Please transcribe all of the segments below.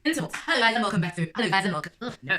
Hello guys and welcome back to Hello guys and welcome. No.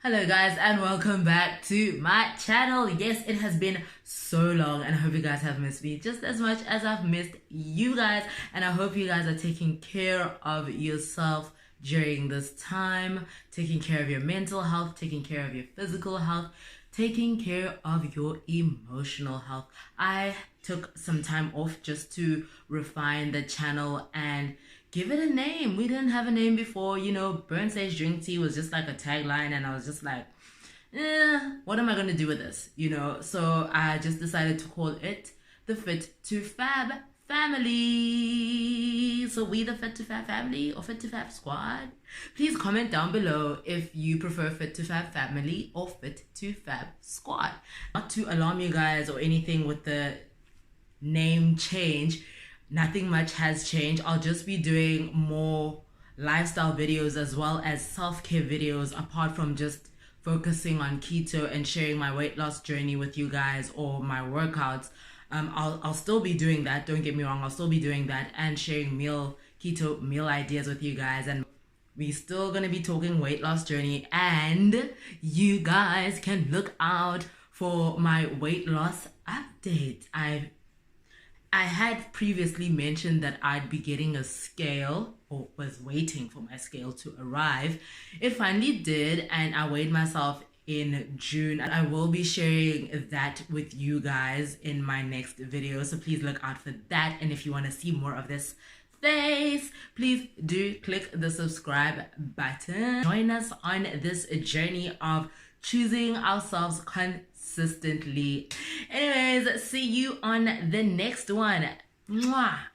Hello guys and welcome back to my channel. Yes, it has been so long and I hope you guys have missed me just as much as I've missed you guys, and I hope you guys are taking care of yourself during this time, taking care of your mental health, taking care of your physical health, taking care of your emotional health. I took some time off just to refine the channel and give it a name. We didn't have a name before, you know. Burn Sage Drink Tea was just like a tagline, and I was just like, what am I gonna do with this, you know? So I just decided to call it the Fit to Fab family. So we the Fit to Fab family or Fit to Fab squad. Please comment down below if you prefer Fit to Fab family or Fit to Fab squad. Not to alarm you guys or anything with the name change, nothing much has changed. I'll just be doing more lifestyle videos as well as self-care videos, apart from just focusing on keto and sharing my weight loss journey with you guys or my workouts. I'll still be doing that, don't get me wrong, I'll still be doing that and sharing keto meal ideas with you guys, and we're still gonna be talking weight loss journey, and you guys can look out for my weight loss update. I had previously mentioned that I'd be getting a scale, or was waiting for my scale to arrive. It finally did, and I weighed myself in June. I will be sharing that with you guys in my next video, so please look out for that. And if you want to see more of this face, please do click the subscribe button. Join us on this journey of choosing ourselves consistently. Anyways, see you on the next one. Mwah.